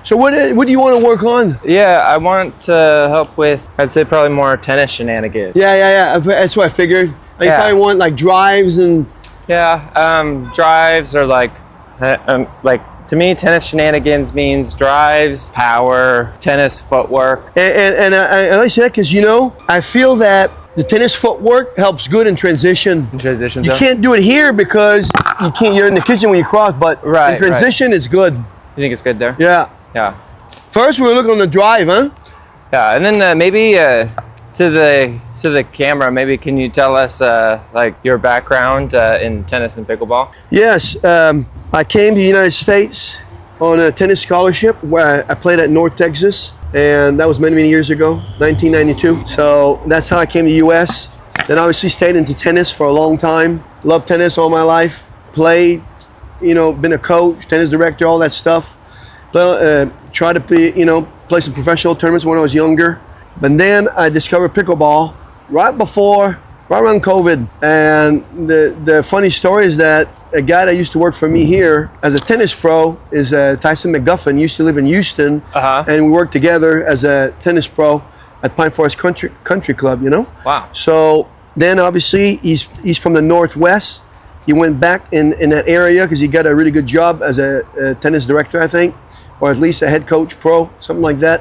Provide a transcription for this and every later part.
So what do you want to work on? Yeah, I want to help with, I'd say probably more tennis shenanigans. Yeah. That's what I figured. You probably want like drives and... Yeah, drives are like to me, tennis shenanigans means drives, power, tennis footwork. And I like that because, you know, I feel that the tennis footwork helps good in transition. In transition You zone? can't do it here because you're in the kitchen when you cross, but in transition it's good. You think it's good there? Yeah. Yeah. First we're looking on the drive, huh? Yeah, and then maybe to the camera, maybe can you tell us like your background in tennis and pickleball? Yes, I came to the United States on a tennis scholarship where I played at North Texas, and that was many years ago, 1992. So that's how I came to the US. Then obviously stayed into tennis for a long time. Loved tennis all my life. Played, you know, been a coach, tennis director, all that stuff. Tried to be, you know, play some professional tournaments when I was younger. But then I discovered pickleball right around COVID. And the funny story is that a guy that used to work for me here as a tennis pro is Tyson McGuffin. He used to live in Houston, and we worked together as a tennis pro at Pine Forest Country Club, you know? Wow. So then obviously he's from the Northwest. He went back in that area because he got a really good job as a tennis director, I think, or at least a head coach pro, something like that.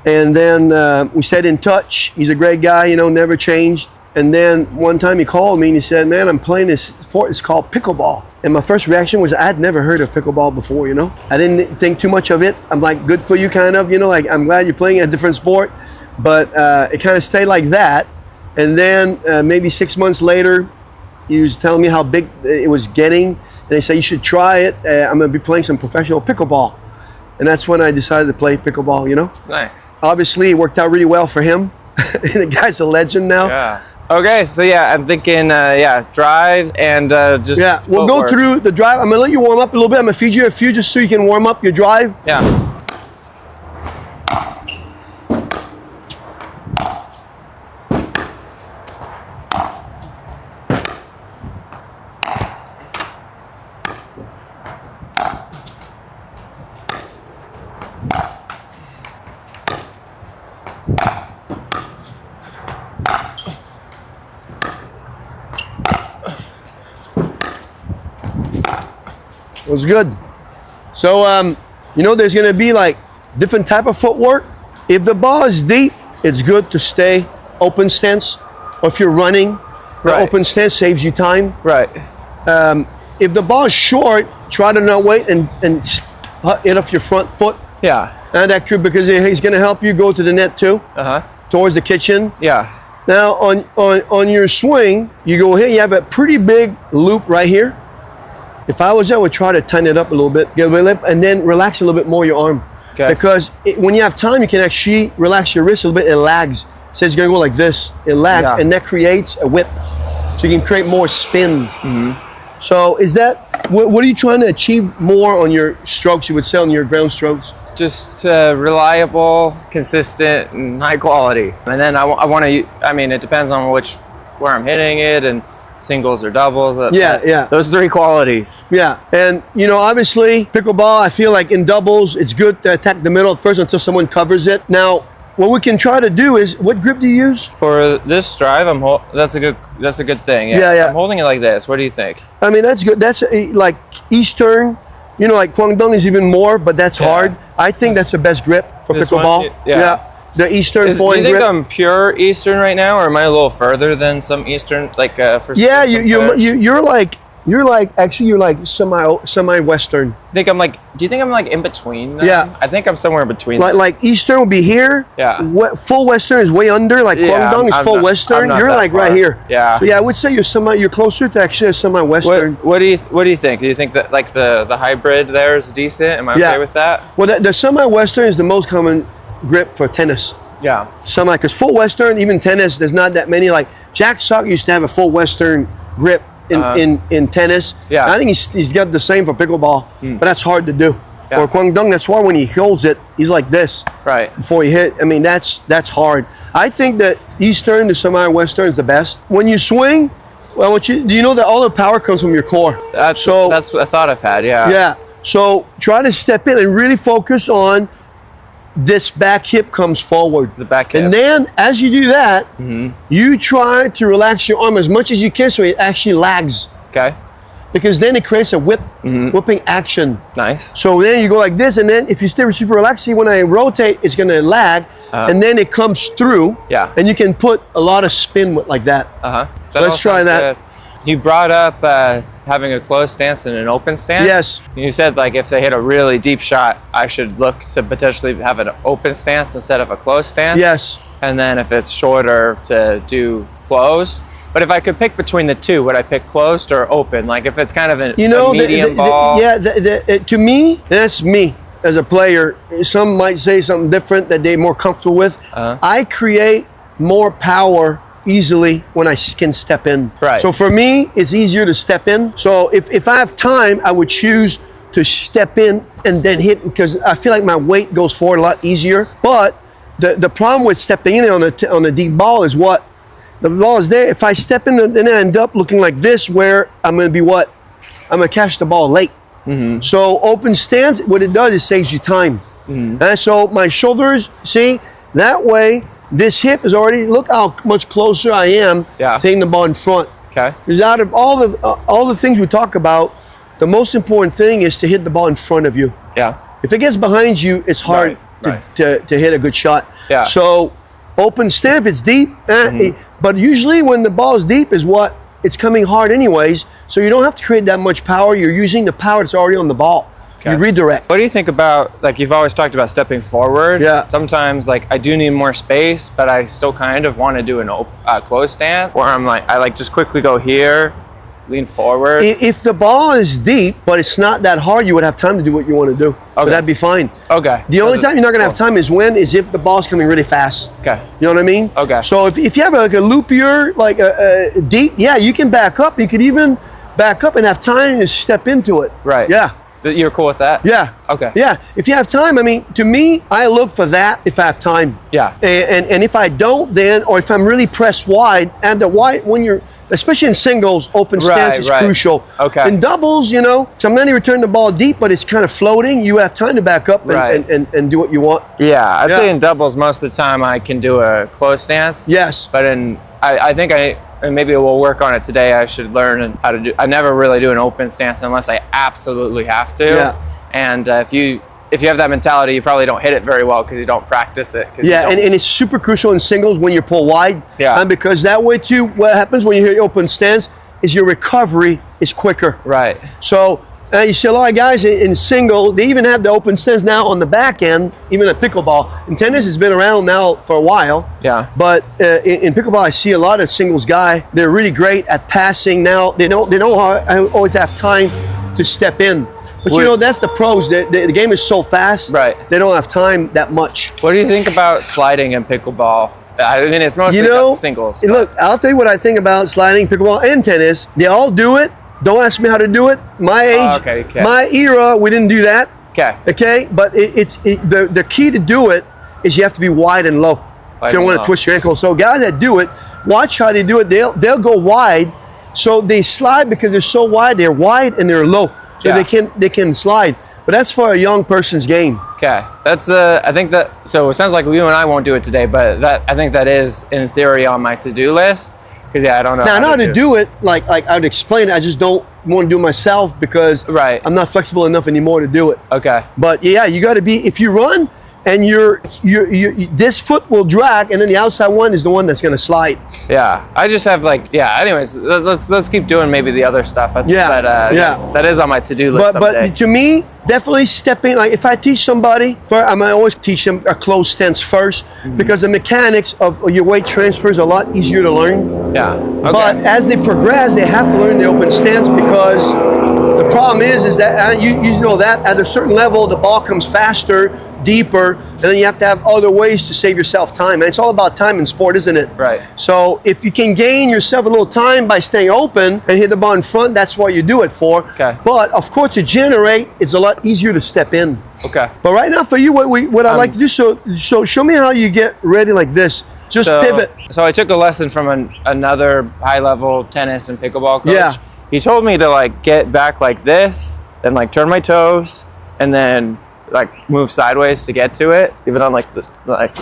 And then we stayed in touch. He's a great guy, you know, never changed. And then one time he called me and he said, man, I'm playing this sport. It's called pickleball. And my first reaction was I'd never heard of pickleball before, you know. I didn't think too much of it. I'm like, good for you, kind of, you know, like I'm glad you're playing a different sport. But it kind of stayed like that. And then maybe 6 months later, he was telling me how big it was getting. And they said, you should try it. I'm going to be playing some professional pickleball. And that's when I decided to play pickleball, you know. Nice. Obviously, it worked out really well for him. The guy's a legend now. Yeah. Okay, so yeah, I'm thinking, drives and just we'll go through the drive. I'm going to let you warm up a little bit. I'm going to feed you a few just so you can warm up your drive. Yeah. It was good. So, you know, there's going to be like different type of footwork. If the ball is deep, it's good to stay open stance. Or if you're running, the open stance saves you time. Right. If the ball is short, try to not wait and hit off your front foot. Yeah. And that could, because he's going to help you go to the net too. Towards the kitchen. Yeah. Now on your swing, you go here, you have a pretty big loop right here. If I was there, I would try to tighten it up a little bit, get a little lip, and then relax a little bit more your arm. Okay. Because when you have time, you can actually relax your wrist a little bit. It lags. So it's going to go like this. It lags, and that creates a whip. So you can create more spin. So is that, what are you trying to achieve more on your strokes, you would say, on your ground strokes? Just reliable, consistent, and high quality. And then I want to, I mean, it depends on where I'm hitting it, and singles or doubles. Those three qualities. Yeah, and you know, obviously, pickleball, I feel like in doubles, it's good to attack the middle at first until someone covers it. Now, what we can try to do is, what grip do you use? For this drive, that's a good thing. Yeah. I'm holding it like this. What do you think? I mean, that's good. That's like Eastern, you know, like Kwangdong is even more, but that's hard. I think that's the best grip for pickleball. Yeah. The Eastern foreign grip. Do you think I'm pure Eastern right now, or am I a little further than some Eastern, like for? Yeah, you're like semi-Western. Do you think I'm like in between them? Yeah. I think I'm somewhere in between. Like Eastern would be here. Yeah. Full Western is way under. Like Kwangdong is full Western. You're like right here. Yeah. So yeah, I would say you're closer to actually a semi-Western. What do you think? Do you think that like the hybrid there is decent? Am I okay with that? Well, the semi-Western is the most common grip for tennis. Yeah. Because full Western, even tennis, there's not that many. Like Jack Sock used to have a full Western grip in tennis. Yeah. And I think he's got the same for pickleball, but that's hard to do. Yeah. Or Kwangdong, that's why when he holds it, he's like this. Right. Before he hit. I mean, that's hard. I think that Eastern to semi-Western is the best. When you swing, well, do you know that all the power comes from your core? That's a thought I've had, yeah. Yeah. So try to step in and really focus on this back hip comes forward. The back hip. And then as you do that, you try to relax your arm as much as you can so it actually lags. Okay. Because then it creates a whipping action. Nice. So then you go like this, and then if you stay super relaxed, see when I rotate, it's gonna lag, and then it comes through. Yeah. And you can put a lot of spin like that. Let's try that. Good. You brought up having a closed stance and an open stance. Yes. You said like if they hit a really deep shot, I should look to potentially have an open stance instead of a closed stance. Yes. And then if it's shorter, to do closed. But if I could pick between the two, would I pick closed or open? Like if it's kind of a medium ball. To me, that's me as a player. Some might say something different that they're more comfortable with. I create more power easily when I can step in. Right. So for me, it's easier to step in. So if I have time, I would choose to step in and then hit, because I feel like my weight goes forward a lot easier. But the problem with stepping in on the deep ball is what? The ball is there. If I step in and then I end up looking like this, where I'm going to be what? I'm going to catch the ball late. So open stance, what it does is saves you time. And so my shoulders, see, that way, this hip is already, look how much closer I am hitting the ball in front. Okay. Because out of all the things we talk about, the most important thing is to hit the ball in front of you. Yeah. If it gets behind you, it's hard to hit a good shot. Yeah. So open stance, it's deep, but usually when the ball is deep is what? It's coming hard anyways, so you don't have to create that much power. You're using the power that's already on the ball. You redirect. What do you think about, like you've always talked about stepping forward? Yeah. Sometimes like I do need more space, but I still kind of want to do a closed stance where I like just quickly go here, lean forward. If the ball is deep, but it's not that hard, you would have time to do what you want to do. Okay. So that'd be fine. Okay. The only time you're not gonna have time is if the ball's coming really fast. Okay. You know what I mean? Okay. So if you have like a loopier, like a deep, yeah, you can back up. You could even back up and have time to step into it. Right. Yeah. You're cool with that? Yeah. Okay. Yeah. If you have time, I mean, to me, I look for that if I have time. Yeah. And if I don't, then, or if I'm really pressed wide, and the wide, when you're, especially in singles, open stance is crucial. Okay. In doubles, sometimes you return the ball deep, but it's kind of floating. You have time to back up and do what you want. Yeah. I'd say in doubles, most of the time I can do a closed stance. Yes. But I think and maybe we'll work on it today. I should learn how to do. I never really do an open stance unless I absolutely have to. Yeah. And if you have that mentality, you probably don't hit it very well because you don't practice it. Yeah, and it's super crucial in singles when you pull wide. Yeah. And because that way too, what happens when you hit open stance is your recovery is quicker. Right. So you see a lot of guys in single, they even have the open stance now on the back end, even at pickleball. In tennis, it's been around now for a while. Yeah. But in pickleball, I see a lot of singles guy. They're really great at passing now. They don't always have time to step in. But that's the pros. The game is so fast. Right. They don't have time that much. What do you think about sliding in pickleball? I mean, it's mostly singles. Look, I'll tell you what I think about sliding, pickleball, and tennis. They all do it. Don't ask me how to do it. My age, my era, we didn't do that. Okay. But the key to do it is you have to be wide and low. If you don't want to twist your ankle. So guys that do it, watch how they do it. They'll go wide. So they slide because they're so wide. They're wide and they're low. So they can slide. But that's for a young person's game. Okay. That's I think that, so it sounds like you and I won't do it today, but I think that is in theory on my to-do list. Because I don't know. Now I know how to do it. Like I would explain it. I just don't want to do it myself because I'm not flexible enough anymore to do it. Okay. But yeah, you got to be. If you run and this foot will drag, and then the outside one is the one that's going to slide. Yeah. I just have anyways, let's keep doing maybe the other stuff. That is on my to-do list. But to me, definitely stepping. Like if I teach somebody, I'm gonna always teach them a closed stance first because the mechanics of your weight transfer is a lot easier to learn. Yeah. Okay. But as they progress, they have to learn the open stance because the problem is that you know that at a certain level, the ball comes faster, deeper, and then you have to have other ways to save yourself time. And it's all about time in sport, isn't it? Right. So if you can gain yourself a little time by staying open and hit the ball in front, that's what you do it for. Okay. But of course, to generate, it's a lot easier to step in. Okay. But right now for you, what I like to do, so show me how you get ready like this. Just pivot. So I took a lesson from another high-level tennis and pickleball coach. Yeah. He told me to get back like this, then like turn my toes, and then like move sideways to get to it, even on like the like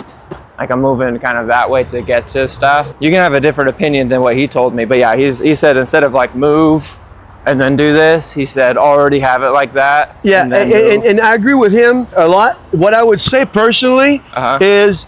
I'm moving kind of that way to get to stuff. You can have a different opinion than what he told me, but yeah, he said instead of like move and then do this, he said already have it like that. Yeah, and I agree with him a lot. What I would say personally is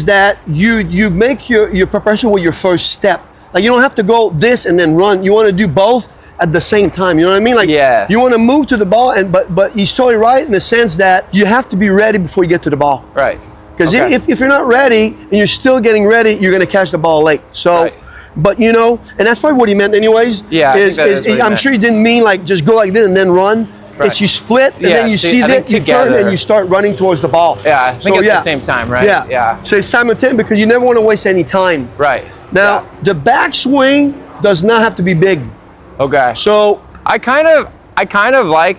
that you make your preparation with your first step. Like you don't have to go this and then run. You want to do both at the same time. You know what I mean? Like you want to move to the ball, and but he's totally right in the sense that you have to be ready before you get to the ball. Right. Because if you're not ready and you're still getting ready, you're going to catch the ball late. So. Right. But you know, and that's probably what he meant anyways. Yeah, I'm sure he didn't mean like just go like this and then run. Right. It's you split and then you see that you turn and you start running towards the ball. Yeah, I think at the same time, right? Yeah. So it's simultaneous because you never want to waste any time. Right. Now the backswing does not have to be big. Okay. So I kind of like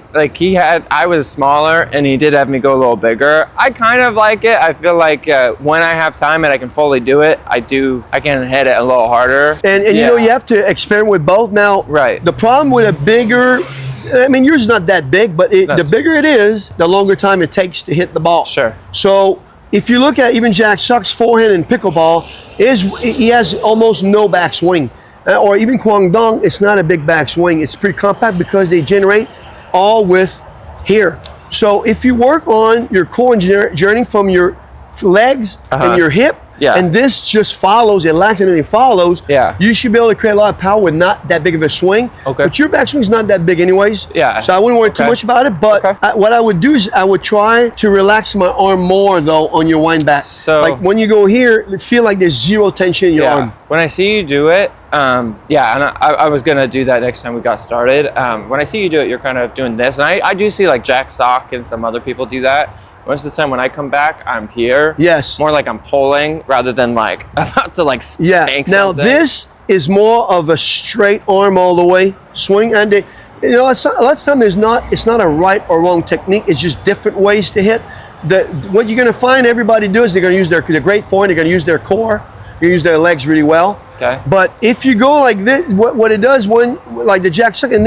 I was smaller and he did have me go a little bigger. I kind of like it. I feel like when I have time and I can fully do it, I can hit it a little harder. And you know, you have to experiment with both. Now, the problem with a bigger, I mean, yours is not that big, but the bigger it is, the longer time it takes to hit the ball. Sure. So if you look at even Jack Sock's forehand in pickleball, he has almost no backswing. Or even Guangdong, it's not a big backswing. It's pretty compact because they generate all with here. So if you work on your core journey from your legs and your hip, and this just follows, it lags and then it follows, you should be able to create a lot of power with not that big of a swing. Okay. But your backswing is not that big anyways. Yeah. So I wouldn't worry too much about it. But what I would do is I would try to relax my arm more though on your wind back. So like when you go here, feel like there's zero tension in your arm. When I see you do it, and I was gonna do that next time we got started. When I see you do it, you're kind of doing this, and I do see like Jack Sock and some other people do that. Most of the time when I come back, I'm here. Yes. More like I'm pulling rather than like about to like spank now something. This is more of a straight arm all the way swing, and you know, lots of time it's not a right or wrong technique. It's just different ways to hit. What you're gonna find everybody do is they're gonna use their great forehand. They're gonna use their core. They use their legs really well. Okay. But if you go like this, what it does when like the Jack Sock, and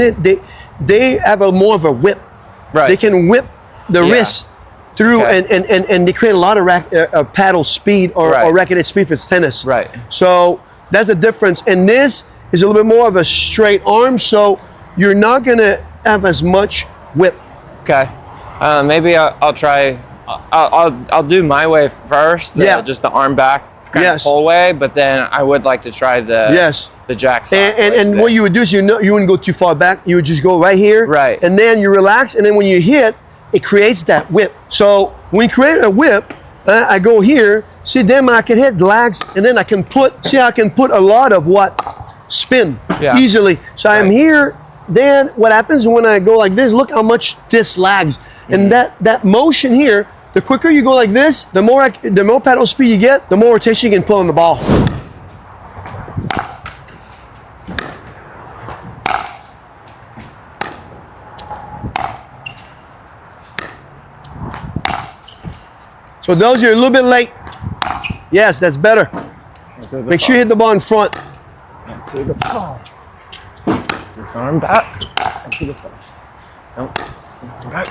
they have more of a whip. Right. They can whip the wrist through and they create a lot of paddle speed or racqueted speed if it's tennis. Right. So that's the difference. And this is a little bit more of a straight arm, so you're not gonna have as much whip. Okay. Maybe I'll try. I'll do my way first. Just the arm back. Kind of pull way, but then I would like to try the Jack Sock. And what you would do is you wouldn't go too far back. You would just go right here. Right. And then you relax, and then when you hit, it creates that whip. So when you create a whip, I go here, see then I can hit lags, and then I can put a lot of spin easily. So I'm here, then what happens when I go like this, look how much this lags. And that motion here, the quicker you go like this, the more paddle speed you get, the more rotation you can pull on the ball. So those are a little bit late. Yes, that's better. Make sure you hit the ball in front. Let's see the ball. This arm back. To the front. Nope. Back.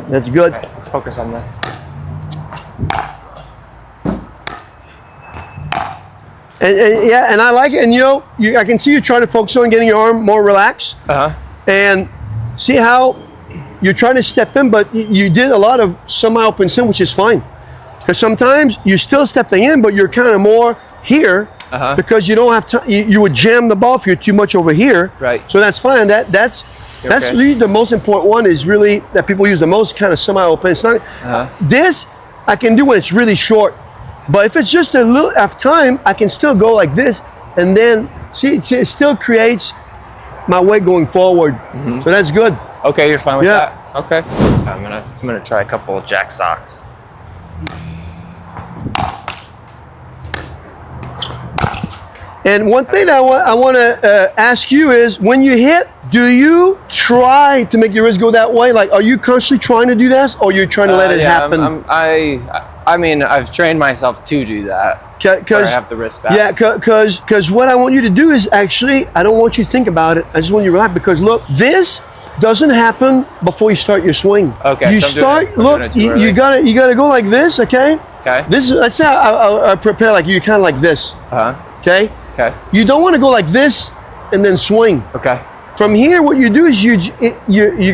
That's good. Right, let's focus on this. And I like it. And you know, I can see you trying to focus on getting your arm more relaxed. And see how you're trying to step in, but you did a lot of semi-open sim, which is fine. Because sometimes you're still stepping in, but you're kind of more here because you don't have time. You would jam the ball if you're too much over here. Right. So that's fine. That's really the most important one, is really that people use the most, kind of semi-open. It's not this I can do when it's really short. But if it's just a little of time, I can still go like this, and then see it still creates my weight going forward. So that's good. Okay, you're fine with that. Okay. I'm gonna try a couple of Jack Socks. And one thing I want to ask you is, when you hit, do you try to make your wrist go that way? Like, are you constantly trying to do this, or you're trying to let it happen? I mean, I've trained myself to do that. Because I have the wrist back. Yeah, because what I want you to do is actually, I don't want you to think about it. I just want you to relax, because look, this doesn't happen before you start your swing. Okay. You so start. Look, you gotta go like this. Okay. Okay. This is. Let's say I prepare like you, kind of like this. Okay. Okay. You don't want to go like this and then swing. Okay. From here, what you do is you're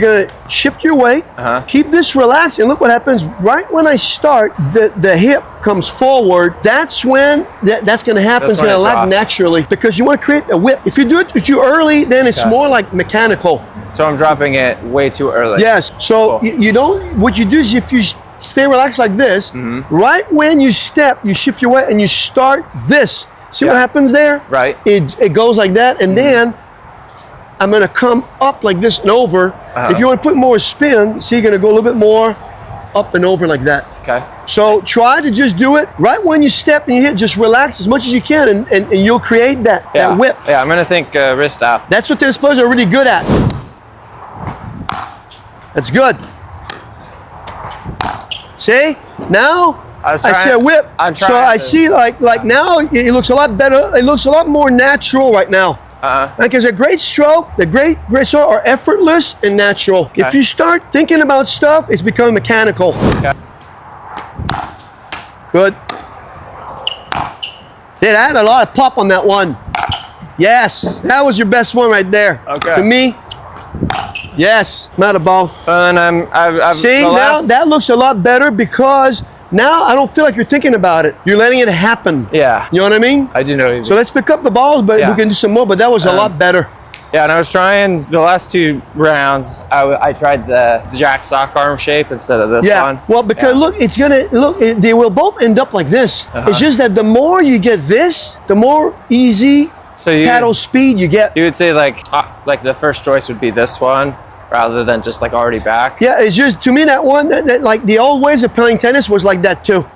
gonna shift your weight, keep this relaxed, and look what happens. Right when I start, the hip comes forward. That's when that's gonna happen. It's gonna lag naturally, because you want to create a whip. If you do it too early, then it's more like mechanical. So I'm dropping it way too early. Yes. So you don't. What you do is, if you stay relaxed like this, right when you step, you shift your weight and you start this. See what happens there? Right. It goes like that, and then I'm gonna come up like this and over. If you want to put more spin, see, you're gonna go a little bit more up and over like that. Okay. So try to just do it right when you step and you hit. Just relax as much as you can, and you'll create that whip. Yeah, I'm gonna think wrist out. That's what tennis players are really good at. That's good. See? Now I see a whip. So I see like now it looks a lot better. It looks a lot more natural right now. Because a great stroke, the great stroke are effortless and natural. Okay. If you start thinking about stuff, it's becoming mechanical. Okay. Good. Dude, I had a lot of pop on that one. Yes, that was your best one right there. Okay. To me, yes, not a ball. And I've see, now that looks a lot better, because now I don't feel like you're thinking about it. You're letting it happen. Yeah. You know what I mean? I do know what you mean. So let's pick up the balls, but we can do some more, but that was a lot better. Yeah, and I was trying the last 2 rounds. I tried the jack sock arm shape instead of this one. Well, because look, it's gonna look. They will both end up like this. It's just that the more you get this, the more easy paddle speed you get. You would say like the first choice would be this one, rather than just like already back. Yeah, it's just, to me, that one that like the old ways of playing tennis was like that too.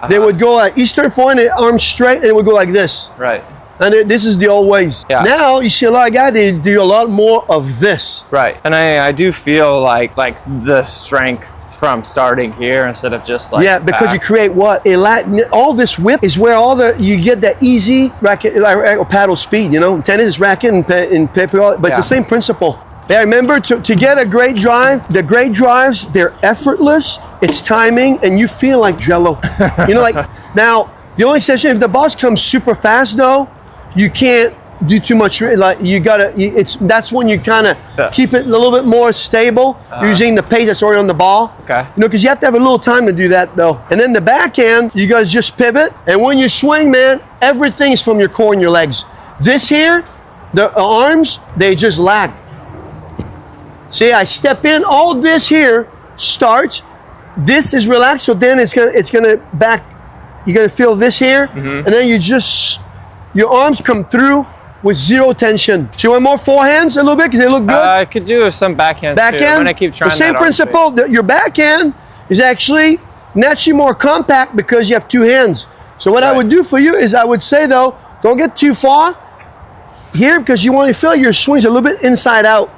They would go like Eastern forehand, arm straight, and it would go like this. Right. And this is the old ways. Yeah. Now you see a lot of guys, they do a lot more of this. Right. And I do feel like the strength from starting here instead of just like because you create what? All this whip is where you get that easy racket or paddle speed, you know? Tennis is racket and paper, but it's the same principle. Yeah, remember, to get a great drive, the great drives, they're effortless, it's timing, and you feel like Jell-O. You know, like, now, the only exception, if the ball comes super fast though, you can't do too much. Like, you gotta, that's when you kind of keep it a little bit more stable, using the pace that's already on the ball. Okay. You know, because you have to have a little time to do that though. And then the backhand, you guys just pivot, and when you swing, man, everything is from your core and your legs. This here, the arms, they just lag. See, I step in, all this here starts, this is relaxed, so then it's gonna back, you're gonna feel this here, and then your arms come through with zero tension. So you want more forehands a little bit, because they look good? I could do some backhands too. I'm gonna keep trying the same principle. Your backhand is actually naturally more compact because you have 2 hands. So what I would do for you is, I would say though, don't get too far here, because you want to feel your swings a little bit inside out.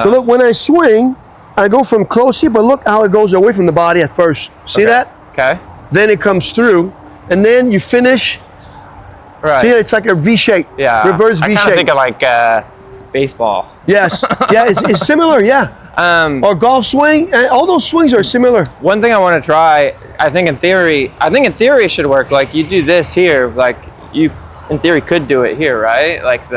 So look, when I swing, I go from close here, but look how it goes away from the body at first. See that? Okay. Then it comes through, and then you finish. Right. See, it's like a V shape. Yeah. Reverse V shape. I kind of think of like baseball. Yes. Yeah, it's similar. Yeah. Or golf swing. All those swings are similar. One thing I want to try, I think in theory it should work. Like, you do this here, like you in theory could do it here, right? Like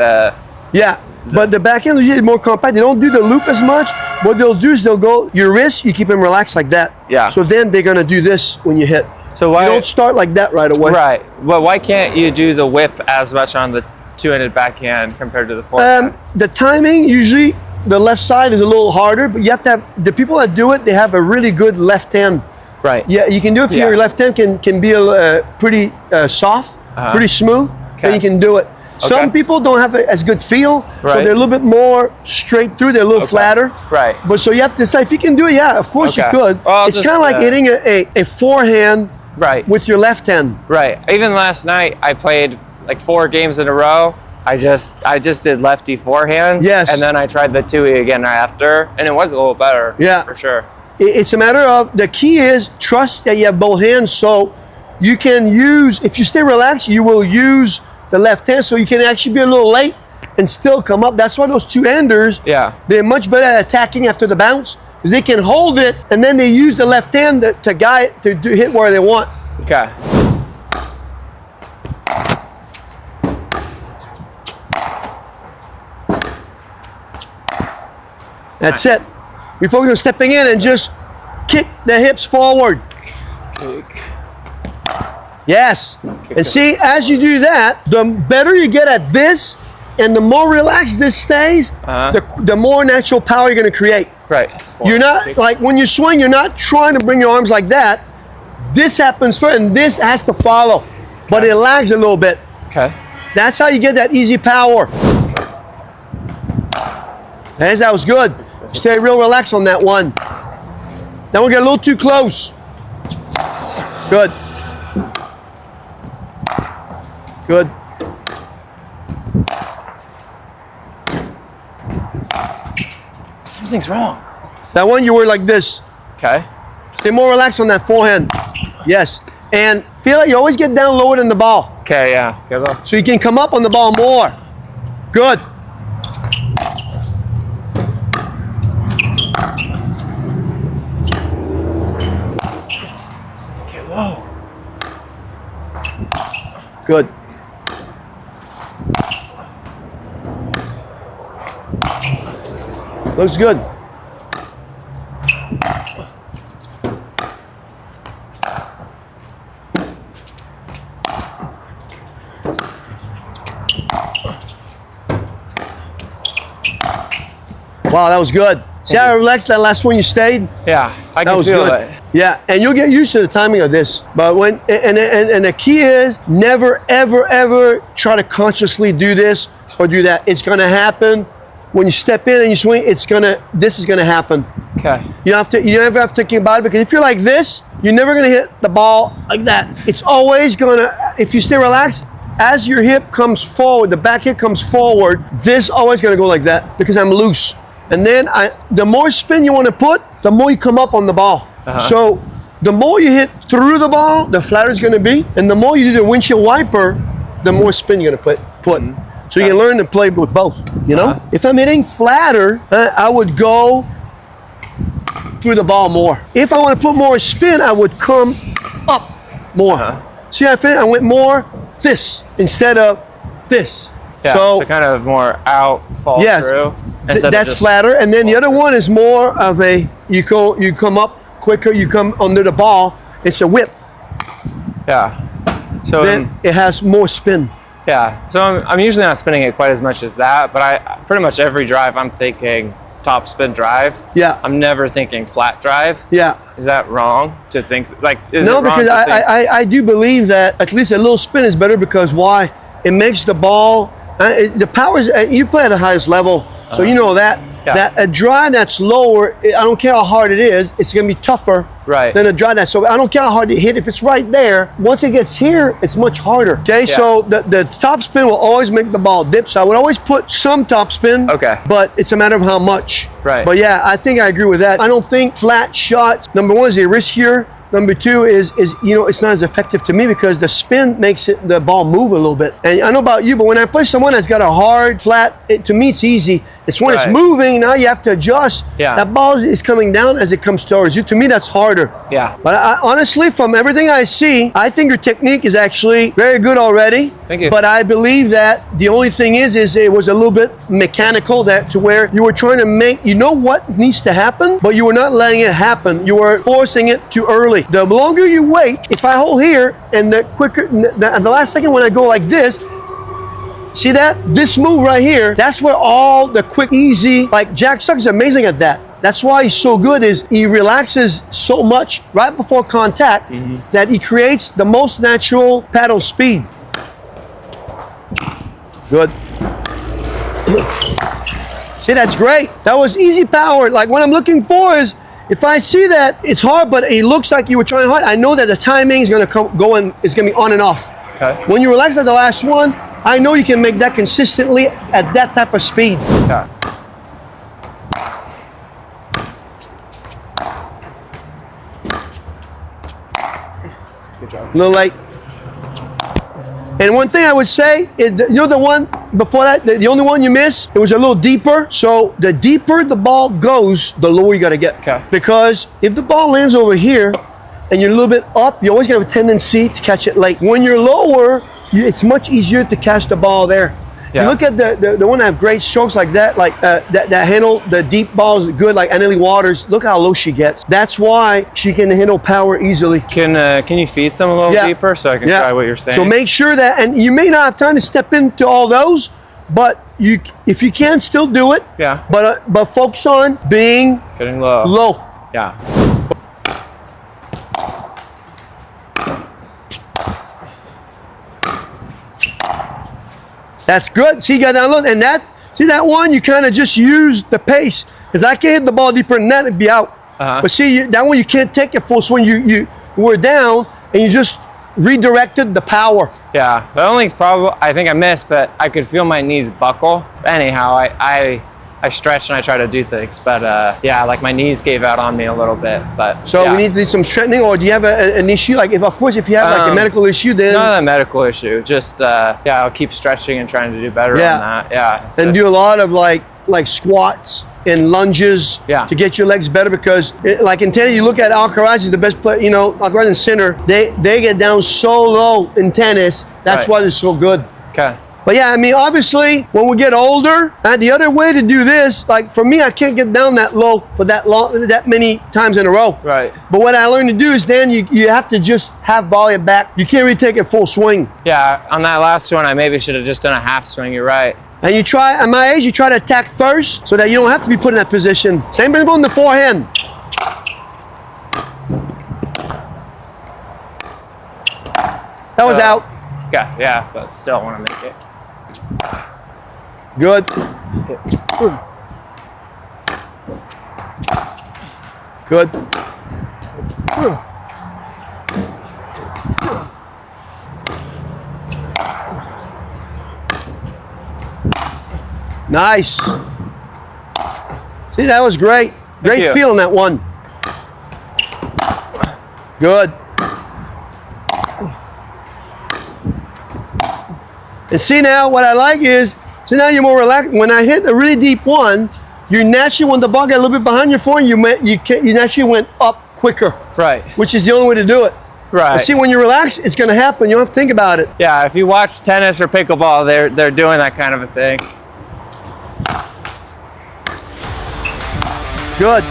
but the backhand is more compact. They don't do the loop as much. What they'll do is they'll go, your wrist, you keep them relaxed like that. Yeah. So then they're gonna do this when you hit. So why you don't start like that right away? Right. Well, why can't you do the whip as much on the 2-handed backhand compared to the forehand? The timing, usually the left side is a little harder, but you have to have, the people that do it, they have a really good left hand. Right. Yeah, you can do it if your left hand can be pretty soft, pretty smooth, then you can do it. Some people don't have as good feel, so they're a little bit more straight through, they're a little flatter. Right. But so you have to decide if you can do it, of course you could. Well, it's kind of like hitting a forehand with your left hand. Right. Even last night, I played like 4 games in a row. I just did lefty forehand. Yes. And then I tried the 2E again after, and it was a little better. Yeah. For sure. It's a matter of, the key is trust that you have both hands, so you can use, if you stay relaxed, you will use the left hand, so you can actually be a little late and still come up. That's why those two-handers, they're much better at attacking after the bounce, because they can hold it, and then they use the left hand to guide, to hit where they want. Okay. That's it. We focus on stepping in and just kick the hips forward. Kick. Yes. And see, as you do that, the better you get at this, and the more relaxed this stays, the more natural power you're going to create. Right. You're not, like when you swing, you're not trying to bring your arms like that. This happens first, and this has to follow. But it lags a little bit. Okay. That's how you get that easy power. That was good. Stay real relaxed on that one. Then we'll get a little too close. Good. Good. Something's wrong. That one you were like this. Okay. Stay more relaxed on that forehand. Yes. And feel like you always get down lower than the ball. Okay, yeah. Good luck. So you can come up on the ball more. Good. Get low. Good. Looks good. Wow, that was good. See how relaxed that last one you stayed? Yeah, I can feel it. Yeah, and you'll get used to the timing of this. But when and the key is never, ever, ever try to consciously do this or do that. It's gonna happen when you step in and you swing. This is gonna happen. Okay. You never have to think about it, because if you're like this, you're never gonna hit the ball like that. It's always gonna, if you stay relaxed, as your hip comes forward, the back hip comes forward, this always gonna go like that because I'm loose. And then the more spin you want to put, the more you come up on the ball. So the more you hit through the ball, the flatter it's going to be. And the more you do the windshield wiper, the more spin you're going to put. So you can learn to play with both, you know? If I'm hitting flatter, I would go through the ball more. If I want to put more spin, I would come up more. See how I went more this instead of this. Yeah, so kind of more out, fall through. That's flatter. And then the other one is more of a, you come up quicker, you come under the ball, it's a whip. Yeah. So then it has more spin. Yeah, so I'm usually not spinning it quite as much as that, but I pretty much every drive I'm thinking top spin drive. Yeah. I'm never thinking flat drive. Yeah. Is that wrong to think, like, is no, it wrong because to think? I do believe that at least a little spin is better, because why? It makes the ball, the power is, you play at the highest level, so you know that. Yeah. That a drive that's lower, I don't care how hard it is, it's going to be tougher than a drive that's, so I don't care how hard it hit. If it's right there, once it gets here, it's much harder. Okay, so the top spin will always make the ball dip. So I would always put some top spin. Okay. But it's a matter of how much. Right. But yeah, I think I agree with that. I don't think flat shots, number one, is they're riskier. Number two is it's not as effective to me, because the spin makes the ball move a little bit. And I know about you, but when I play someone that's got a hard flat, to me it's easy. It's when it's moving, now you have to adjust. Yeah. That ball is coming down as it comes towards you. To me, that's harder. Yeah. But honestly, from everything I see, I think your technique is actually very good already. Thank you. But I believe that the only thing is it was a little bit mechanical, that to where you were trying to make, what needs to happen, but you were not letting it happen. You were forcing it too early. The longer you wait, if I hold here and the quicker, the last second when I go like this, see that? This move right here, that's where all the quick, easy, like Jack Suck is amazing at that. That's why he's so good, is he relaxes so much right before contact that he creates the most natural paddle speed. Good. See, that's great. That was easy power. Like what I'm looking for is, if I see that it's hard, but it looks like you were trying hard, I know that the timing is going to go and it's going to be on and off. Okay. When you relax at the last one, I know you can make that consistently at that type of speed. Okay. Good job. A little late. And one thing I would say is, you know, the one before that, the only one you missed, it was a little deeper. So the deeper the ball goes, the lower you got to get. Okay. Because if the ball lands over here and you're a little bit up, you always got a tendency to catch it late. When you're lower, it's much easier to catch the ball there. Yeah. You look at the one that have great strokes like that, like that handle the deep balls good, like Anneli Waters. Look how low she gets. That's why she can handle power easily. Can you feed some a little deeper so I can try what you're saying? So make sure that, and you may not have time to step into all those, but if you can, still do it. Yeah. But focus on being getting low. Low. Yeah. That's good. See, you got that look, and that one, you kind of just use the pace, because I can't hit the ball deeper than that, it'd be out. But see, that one you can't take it full swing. You were down, and you just redirected the power. Yeah, the only problem I think I missed, but I could feel my knees buckle. Anyhow, I stretch and I try to do things, but yeah, like my knees gave out on me a little bit. But so yeah. We need to do some strengthening, or do you have an issue? Like, if you have like a medical issue, then not a medical issue. Just yeah, I'll keep stretching and trying to do better on that. Yeah, and do a lot of like squats and lunges to get your legs better, because like in tennis, you look at Alcaraz is the best player. You know, Alcaraz and center, they get down so low in tennis. That's why they're so good. Okay. But yeah, I mean, obviously, when we get older, the other way to do this, like for me, I can't get down that low for that many times in a row. Right. But what I learned to do is then you have to just have volume back. You can't really take it full swing. Yeah, on that last one, I maybe should have just done a half swing. You're right. And you try, at my age, you try to attack first so that you don't have to be put in that position. Same principle in the forehand. That was out. Okay, yeah, but still I want to make it. Good. Good. Nice. See, that was great. Great feeling, that one. Good. And see, now what I like is, so now you're more relaxed. When I hit a really deep one, you naturally, when the ball got a little bit behind your forehand, you naturally went up quicker. Right. Which is the only way to do it. Right. But see, when you're relaxed, it's going to happen. You don't have to think about it. Yeah, if you watch tennis or pickleball, they're doing that kind of a thing. Good.